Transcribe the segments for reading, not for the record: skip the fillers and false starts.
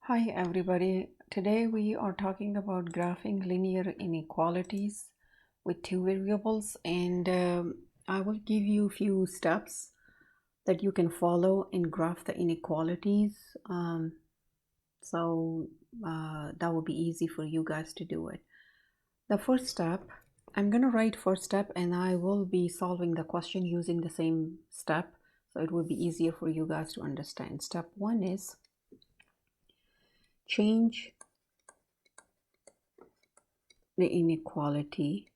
Hi everybody. Today we are talking about graphing linear inequalities with two variables, and I will give you a few steps that you can follow and graph the inequalities. That will be easy for you guys to do it. The first step, I'm going to write first step and I will be solving the question using the same step, so it will be easier for you guys to understand. Step one is change the inequality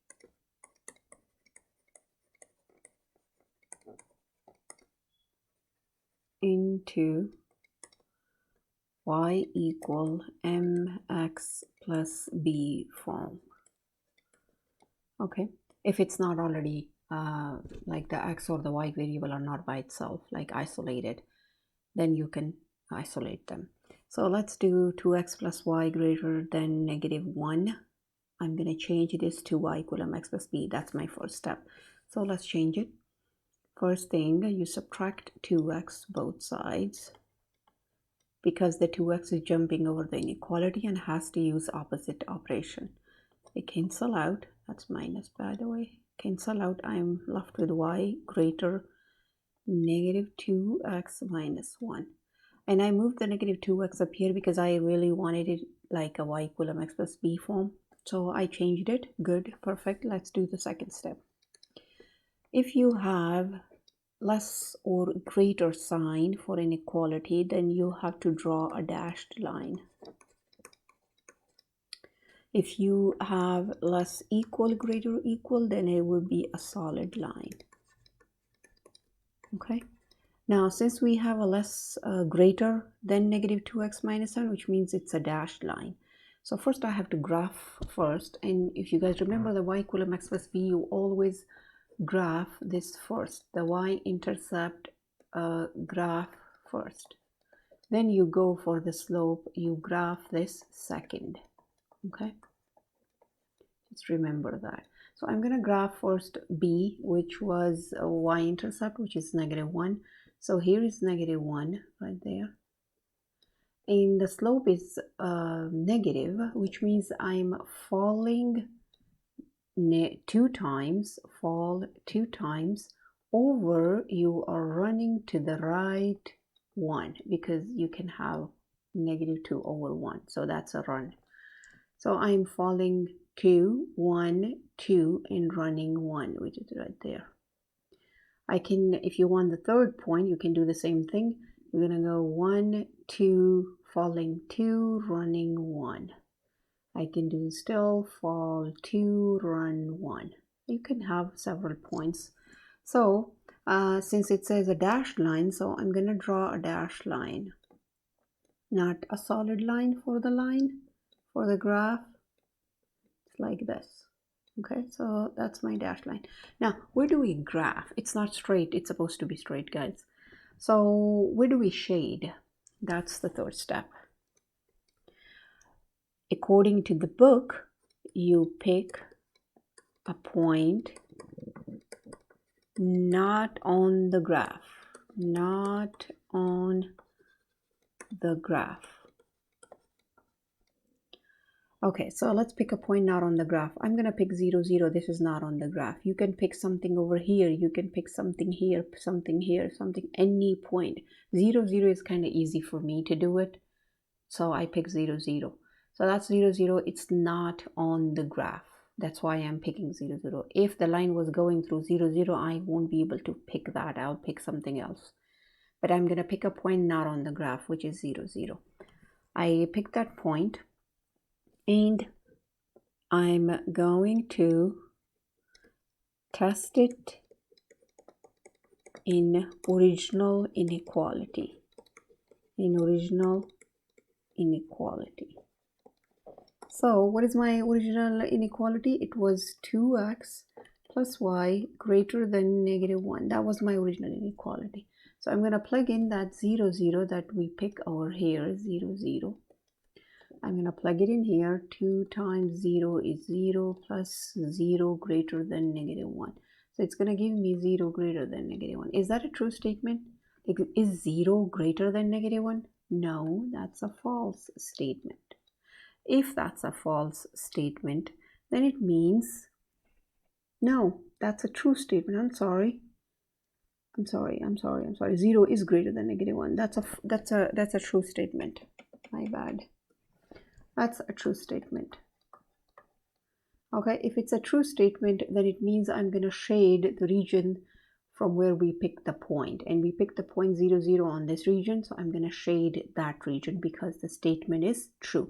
into y equal mx plus b form. Okay, if it's not already like the x or the y variable are not by itself, like isolated, then you can isolate them. So let's do 2x plus y greater than -1. I'm going to change this to y equal mx plus b. That's my first step. So let's change it. First thing, you subtract 2x both sides because the 2x is jumping over the inequality and has to use opposite operation. They cancel out. That's minus, by the way. Cancel out. I'm left with y greater -2x minus 1. And I moved the -2x up here because I really wanted it like a y equal mx plus b form. So I changed it. Good. Perfect. Let's do the second step. If you have less or greater sign for inequality, then you have to draw a dashed line. If you have less equal, greater, equal, then it will be a solid line. Okay. Now, since we have a less greater than -2x minus 1, which means it's a dashed line. So first I have to graph first. And if you guys remember the y equal mx plus b, you always graph this first, the y-intercept graph first. Then you go for the slope, you graph this second. Okay, just remember that. So I'm going to graph first b, which was a y-intercept, which is -1. So here is -1 right there. And the slope is negative, which means I'm falling fall two times over. You are running to the right 1 because you can have -2 over 1, so that's a run. So I'm falling 2 1 2 and running 1, which is right there. I can, if you want the third point, you can do the same thing. You're gonna go 1 2 falling 2 running 1. I can do still fall 2 run 1. You can have several points. So since it says a dashed line, so I'm going to draw a dashed line, not a solid line for the graph. It's like this. Okay, so that's my dashed line. Now, where do we graph? It's not straight. It's supposed to be straight, guys. So where do we shade? That's the third step. According to the book, you pick a point not on the graph, not on the graph. Okay, so let's pick a point not on the graph. I'm going to pick 0 0. This is not on the graph. You can pick something over here. You can pick something here, something here, something, any point. 0 0 is kind of easy for me to do it. So I pick 0 0. So that's 0 0. It's not on the graph. That's why I'm picking 0 0. If the line was going through 0 0, I won't be able to pick that. I'll pick something else. But I'm going to pick a point not on the graph, which is 0 0. I pick that point and I'm going to test it in original inequality. So what is my original inequality? It was 2x plus y greater than -1. That was my original inequality. So I'm going to plug in that 0 0 that we pick over here, 0 0. I'm going to plug it in here. 2 times 0 is 0 plus 0 greater than -1. So it's going to give me 0 greater than -1. Is that a true statement? Like, is 0 greater than -1? No, that's a false statement. If that's a false statement, then it means, no, that's a true statement. I'm sorry. 0 is greater than -1. That's a true statement. My bad. That's a true statement. Okay, if it's a true statement, then it means I'm going to shade the region from where we pick the point. And we pick the point 0, 0 on this region, so I'm going to shade that region because the statement is true.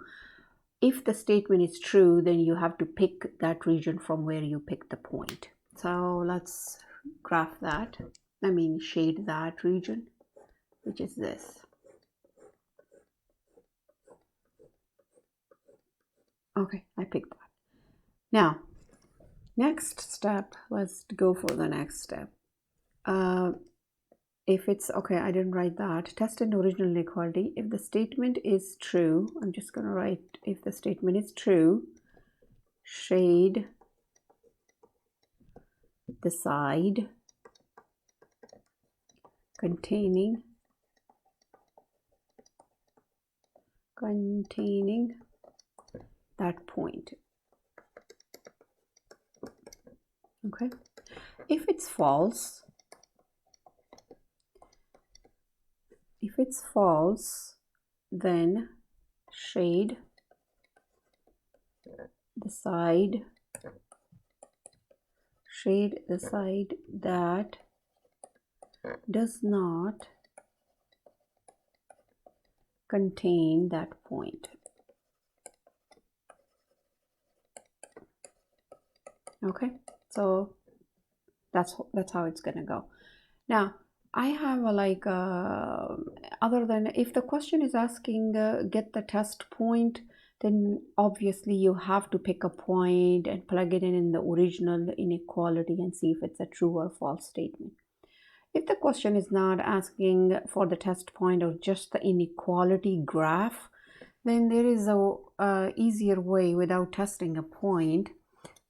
If the statement is true, then you have to pick that region from where you pick the point. So let's graph that. Shade that region, which is this. Okay, I picked that. Now, next step, let's go for the next step. If it's, okay, I didn't write that. Test an original inequality. If the statement is true, I'm just going to write, if the statement is true, shade the side containing that point. Okay. If it's false, then shade the side that does not contain that point. Okay, so that's how it's gonna go. Now I have other than, if the question is asking get the test point, then obviously you have to pick a point and plug it in the original inequality and see if it's a true or false statement. If the question is not asking for the test point or just the inequality graph, then there is a easier way without testing a point,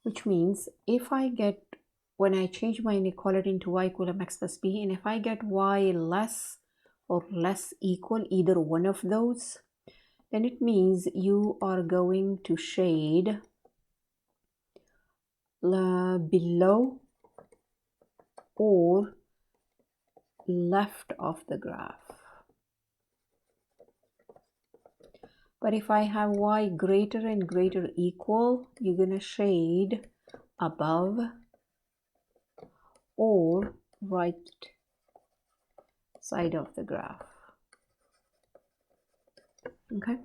which means if I get, when I change my inequality into y equal mx plus b, and if I get y less or less equal either one of those, then it means you are going to shade below or left of the graph. But if I have y greater and greater equal, you're going to shade above or right side of the graph. Okay,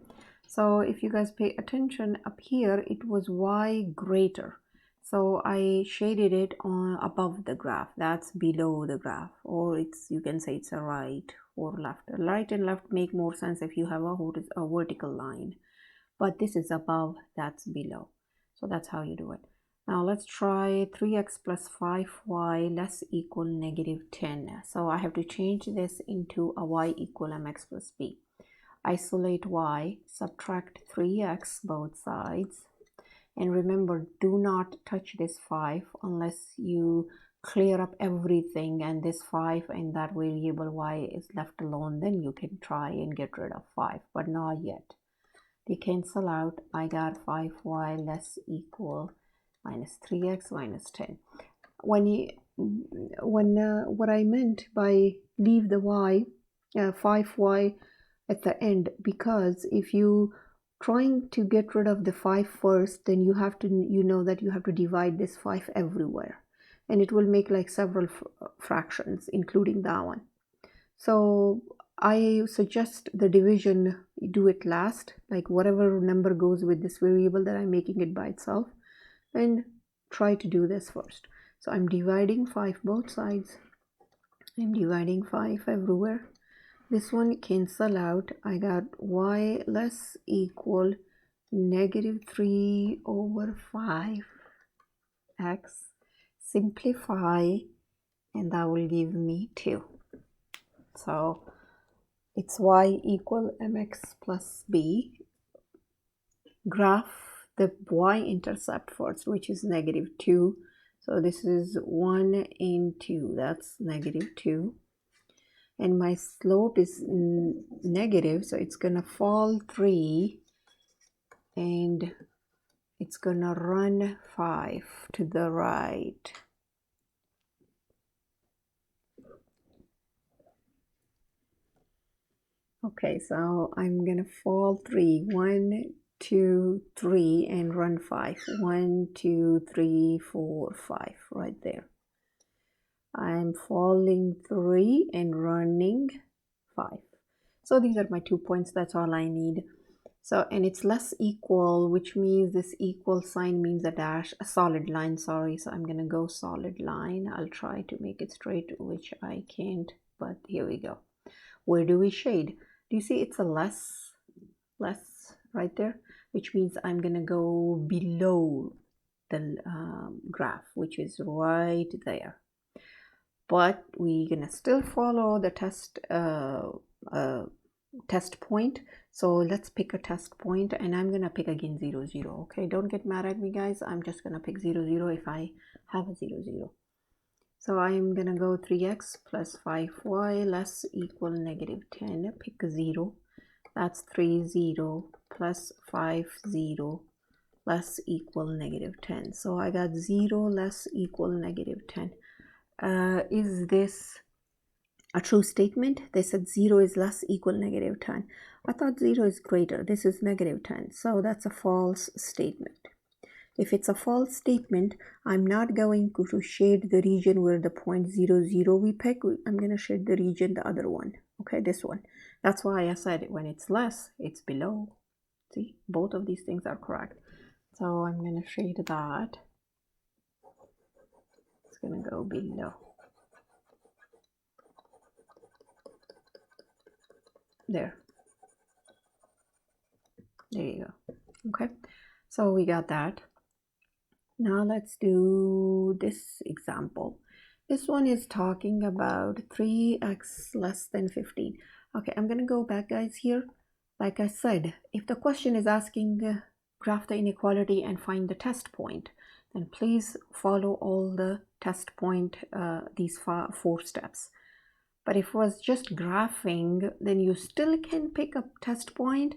so if you guys pay attention up here, it was y greater, so I shaded it on above the graph. That's below the graph, or it's, you can say it's a right or left. Right and left make more sense if you have a vertical line, but this is above, that's below. So that's how you do it. Now let's try 3x plus 5y less equal -10. So I have to change this into a y equal mx plus b. Isolate y, subtract 3x both sides, and remember, do not touch this 5 unless you clear up everything and this 5 and that variable y is left alone. Then you can try and get rid of 5, but not yet. They cancel out. I got 5y less equal minus 3x minus 10. What I meant by leave the y 5y at the end, because if you trying to get rid of the 5 first, then you have to, you know that you have to divide this 5 everywhere, and it will make like several fractions including that one. So I suggest the division, do it last, like whatever number goes with this variable that I'm making it by itself, and try to do this first. So I'm dividing 5 both sides. I'm dividing 5 everywhere. This one cancel out. I got y less equal -3 over 5x. Simplify, and that will give me 2. So it's y equal mx plus b. Graph the y-intercept first, which is -2. So this is 1 and 2, that's -2. and my slope is negative, so it's gonna fall 3 and it's gonna run 5 to the right. Okay, so I'm gonna fall 3, 1, 2, 3, and run 5. 1, 2, 3, 4, 5, right there. I'm falling 3 and running 5. So these are my 2 points, that's all I need. So, and it's less equal, which means this equal sign means a dash, a solid line, sorry. So I'm gonna go solid line. I'll try to make it straight, which I can't, but here we go. Where do we shade? Do you see it's a less right there, which means I'm gonna go below the graph, which is right there. But we're gonna still follow the test point. So let's pick a test point, and I'm gonna pick again 0, 0. Okay, don't get mad at me, guys. I'm just gonna pick 0, 0 if I have a 0, 0. So I'm gonna go 3x plus 5y less equal negative 10. Pick a 0. That's 3, 0 plus 5, 0 less equal negative 10. So I got 0 less equal negative 10. Is this a true statement? They said 0 is less equal negative 10. I thought 0 is greater. This is negative 10. So that's a false statement. If it's a false statement, I'm not going to shade the region where the point 0, 0 we pick. I'm going to shade the region, the other one. Okay, this one. That's why I said when it's less, it's below. See, both of these things are correct. So I'm going to shade that. It's going to go below. There you go. Okay, so we got that. Now let's do this example. This one is talking about 3x less than 15. Okay, I'm gonna go back, guys, here. Like I said, if the question is asking graph the inequality and find the test point, then please follow all the test point, these 4 steps. But if it was just graphing, then you still can pick a test point.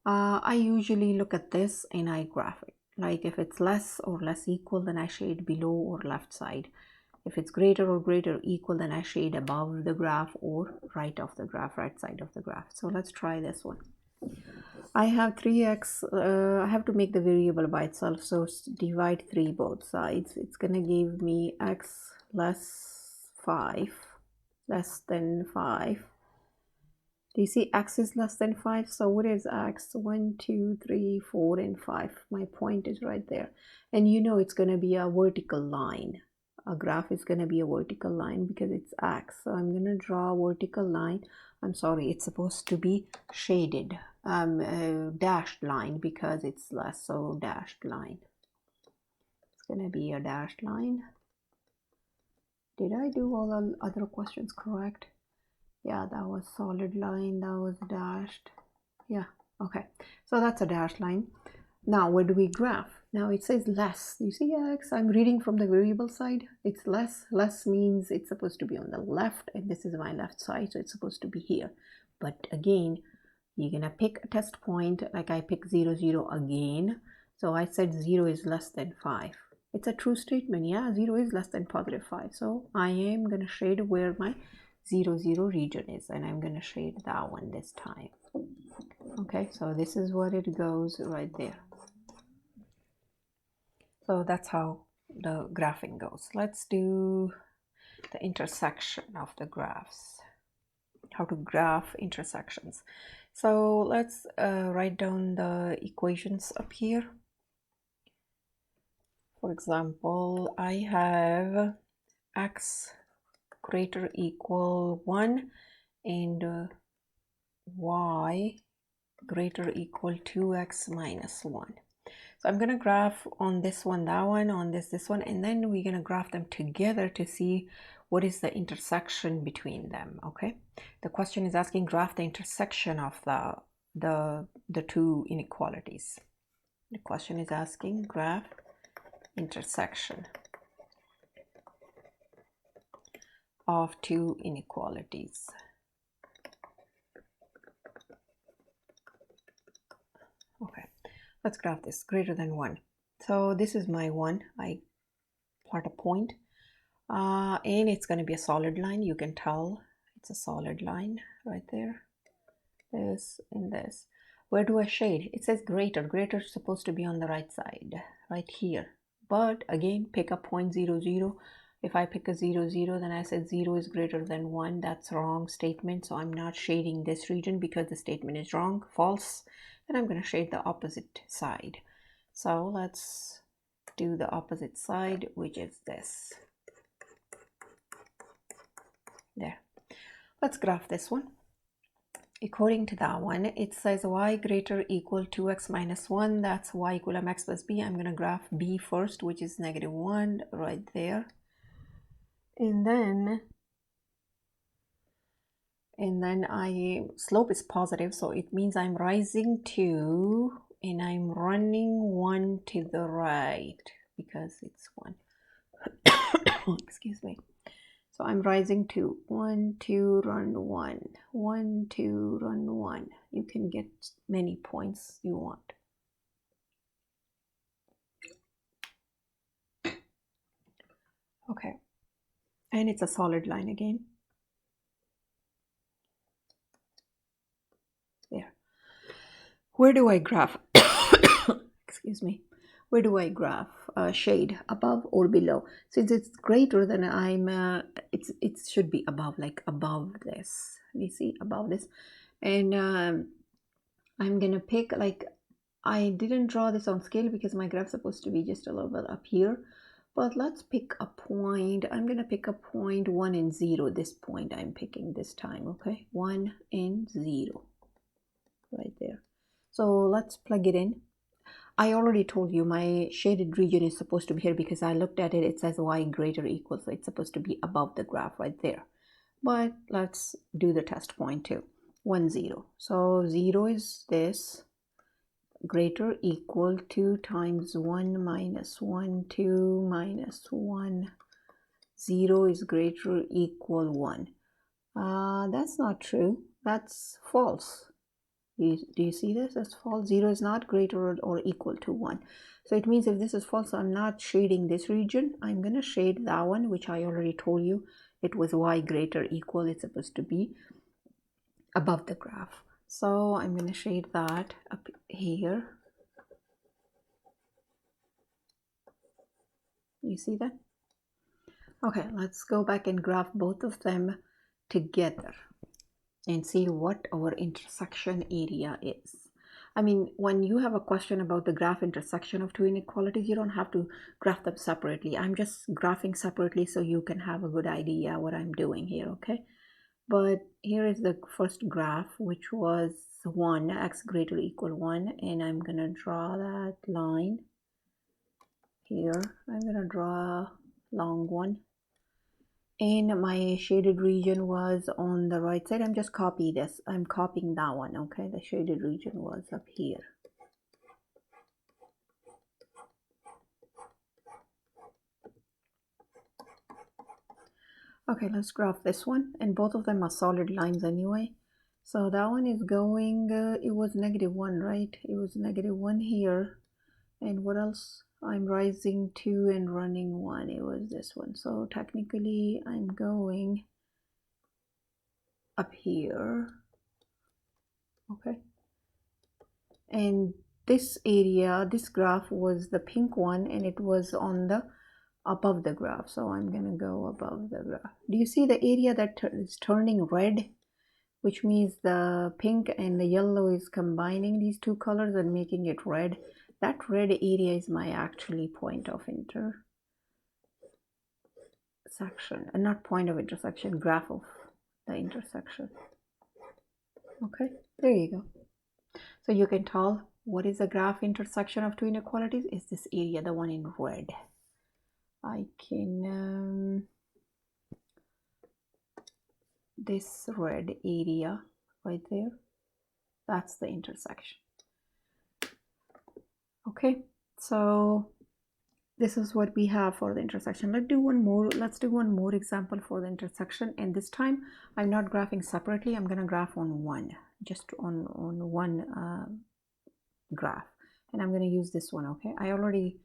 I usually look at this and I graph it. Like if it's less or less equal, then I shade below or left side. If it's greater or greater equal, then I shade above the graph or right of the graph, right side of the graph. So let's try this one. I have 3x, I have to make the variable by itself, so divide 3 both sides. It's gonna give me x less 5, less than 5. Do you see x is less than 5? So what is x? 1, 2, 3, 4, and 5. My point is right there. And you know it's going to be a vertical line. A graph is going to be a vertical line because it's x. So I'm going to draw a vertical line. I'm sorry, it's supposed to be shaded. Dashed line because it's less, so dashed line. It's going to be a dashed line. Did I do all the other questions correct? Yeah, that was solid line, that was dashed. Yeah, okay. So that's a dashed line. Now, where do we graph? Now it says less. You see x? I'm reading from the variable side. It's less. Less means it's supposed to be on the left, and this is my left side, so it's supposed to be here. But again, you're gonna pick a test point, like I picked 0, 0 again. So I said 0 is less than 5. It's a true statement. Yeah, 0 is less than positive 5. So I am gonna shade where my 0, 0 region is, and I'm gonna shade that one this time. Okay, so this is what it goes right there. So that's how the graphing goes. Let's do the intersection of the graphs, how to graph intersections. So let's write down the equations up here. For example, I have x greater equal 1 and y greater equal 2x minus 1. So I'm going to graph on this one, that one, on this one, and then we're going to graph them together to see what is the intersection between them. Okay, the question is asking graph the intersection of the 2 inequalities. The question is asking graph intersection of 2 inequalities. Let's graph this, greater than 1. So this is my 1. I plot a point. And it's going to be a solid line. You can tell it's a solid line right there. This and this. Where do I shade? It says greater. Greater is supposed to be on the right side, right here. But again, pick a point 0, 0. If I pick a 0, 0, then I said 0 is greater than 1. That's wrong statement. So I'm not shading this region because the statement is wrong, false. And I'm going to shade the opposite side. So let's do the opposite side, which is this. There. Let's graph this one. According to that one, it says y greater equal 2x minus 1. That's y equal mx plus b. I'm going to graph b first, which is -1 right there. And then slope is positive, so it means I'm rising 2 and I'm running 1 to the right because it's 1. Excuse me. So I'm rising 2. 1, 2, run 1. 1, 2, run 1. You can get many points you want. Okay. And it's a solid line again. There. Where do I graph? Excuse me. Where do I graph? Shade, above or below? Since it's greater than it should be above, like above this. You see, above this. And I'm gonna pick, like, I didn't draw this on scale because my graph's supposed to be just a little bit up here. But let's pick a point. I'm gonna pick a point 1 and 0. This point I'm picking this time, okay? 1 and 0. Right there. So let's plug it in. I already told you my shaded region is supposed to be here because I looked at it. It says y greater equal, so it's supposed to be above the graph right there. But let's do the test point too. 1, 0. So 0 is this, greater equal 2 times 1 minus 1, 2 minus 1. 0 is greater equal 1. That's not true. That's false. Do you see this? That's false. 0 is not greater or equal to 1. So it means if this is false, I'm not shading this region. I'm going to shade that one, which I already told you. It was y greater equal. It's supposed to be above the graph. So I'm going to shade that up here. You see that? Okay, let's go back and graph both of them together and see what our intersection area is. I mean, when you have a question about the graph intersection of two inequalities, you don't have to graph them separately. I'm just graphing separately so you can have a good idea what I'm doing here, okay? But here is the first graph, which was 1, x greater equal 1, and I'm gonna draw that line here. I'm gonna draw a long one. And my shaded region was on the right side. I'm just copying this. I'm copying that one, okay? The shaded region was up here. Okay, let's graph this one. And both of them are solid lines anyway. So that one is going, it was -1, right? It was -1 here. And what else? I'm rising 2 and running 1. It was this one. So technically I'm going up here, okay? And this area, this graph was the pink one, and it was on the above the graph. So I'm gonna go above the graph. Do you see the area that is turning red, which means the pink and the yellow is combining these two colors and making it red? That red area is my actually point of intersection, and not point of intersection, graph of the intersection. Okay, there you go. So you can tell what is the graph intersection of two inequalities is this area, the one in red. I can this red area right there, that's the intersection. Okay, so this is what we have for the intersection. Let's do one more example for the intersection, and this time I'm not graphing separately. I'm going to graph on one, just on one graph, and I'm going to use this one. Okay, I already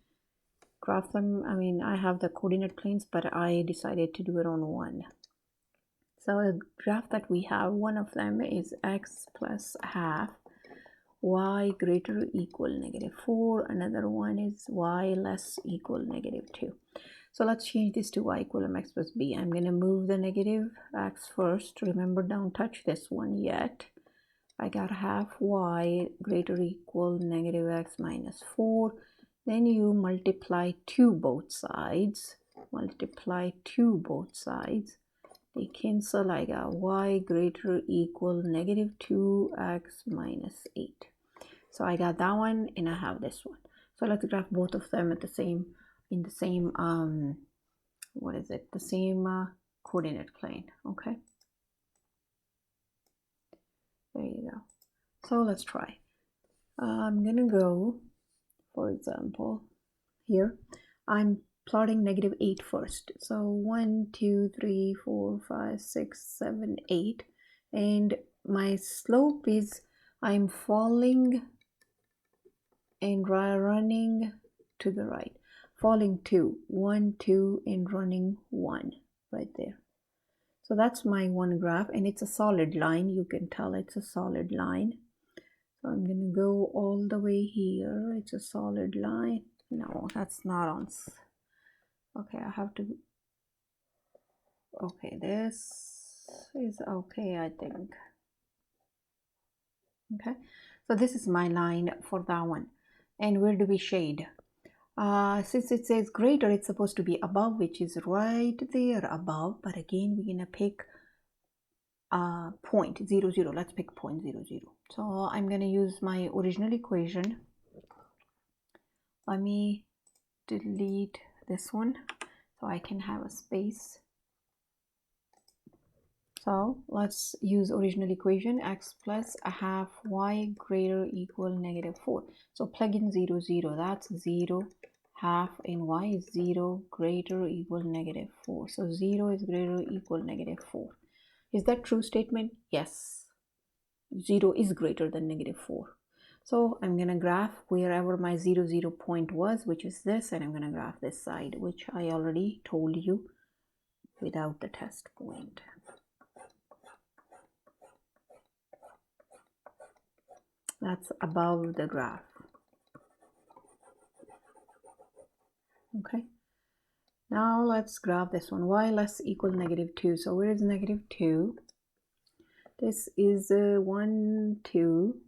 graphed them. I mean, I have the coordinate planes, but I decided to do it on one. So the graph that we have, one of them is x plus half y greater or equal -4. Another one is y less equal -2. So let's change this to y equal mx plus b. I'm going to move the negative x first. Remember, don't touch this one yet. I got half y greater or equal -x minus 4. Then you multiply 2 both sides. Multiply 2 both sides. They cancel. I got y greater or equal -2x minus 8. So I got that one, and I have this one. So let's graph both of them at the same, in the same what is it, the same coordinate plane. Okay, there you go. So let's try. I'm gonna go, for example, here I'm plotting -8 first. So 1 2 3 4 5 6 7 8, and my slope is, I'm falling and running to the right, falling 2 1 2 and running 1 right there. So that's my one graph, and it's a solid line. You can tell it's a solid line. So I'm gonna go all the way here. It's a solid line. No, that's not on. Okay, I have to. Okay, this is okay, I think. Okay, so this is my line for that one. And where do we shade? Since it says greater, it's supposed to be above, which is right there above. But again, we're gonna pick point 0 0. Let's pick point 0 0. So I'm gonna use my original equation. Let me delete this one so I can have a space. So let's use original equation, x plus a half y greater or equal -4. So plug in 0 0. That's 0 half, and y is 0 greater or equal -4. So 0 is greater or equal -4. Is that true statement? Yes. 0 is greater than -4. So I'm going to graph wherever my 0 0 point was, which is this, and I'm going to graph this side, which I already told you without the test point. That's above the graph. Okay. Now let's graph this one, y less equal -2. So where is -2? This is 1 2,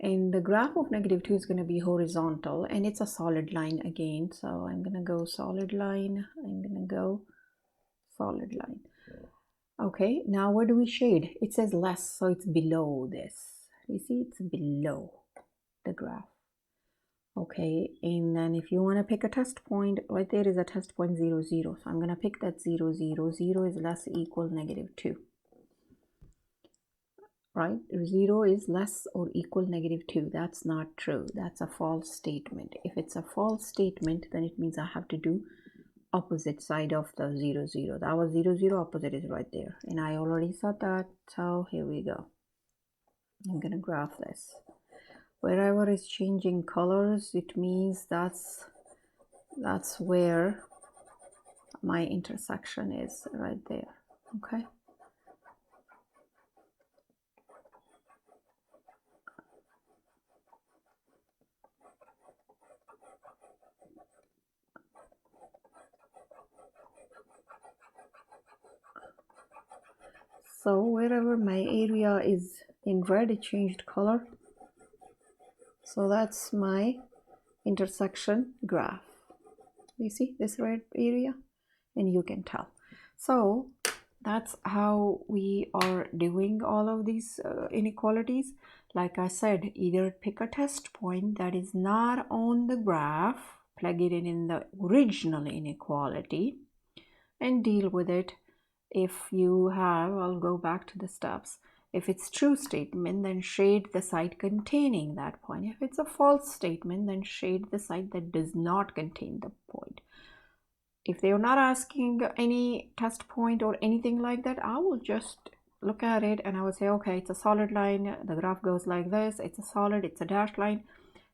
and the graph of -2 is going to be horizontal, and it's a solid line again. So I'm going to go solid line. I'm going to go solid line. Okay, now where do we shade? It says less, so it's below this. You see, it's below the graph. Okay, and then if you want to pick a test point, right there is a test point 0 0. So I'm going to pick that 0 0. 0 is less equal -2. Right? 0 is less or equal -2. That's not true. That's a false statement. If it's a false statement, then it means I have to do opposite side of the 0 0. That was 0 0, opposite is right there. And I already saw that. So here we go. I'm going to graph this. Wherever it's changing colors, it means that's where my intersection is, right there. Okay. So wherever my area is in red, it changed color. So that's my intersection graph. You see this red area, and you can tell. So that's how we are doing all of these inequalities. Like I said, either pick a test point that is not on the graph, plug it in the original inequality, and deal with it. If you have, I'll go back to the steps. If it's true statement, then shade the side containing that point. If it's a false statement, then shade the side that does not contain the point. If they're not asking any test point or anything like that, I will just look at it and I would say, okay, it's a solid line. The graph goes like this. It's a solid, it's a dashed line.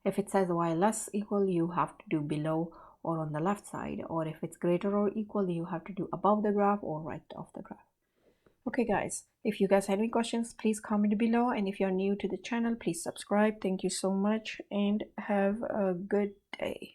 If it says y less equal, you have to do below or on the left side, or if it's greater or equal, you have to do above the graph or right of the graph. Okay guys, if you guys have any questions, please comment below, and if you're new to the channel, please subscribe. Thank you so much and have a good day.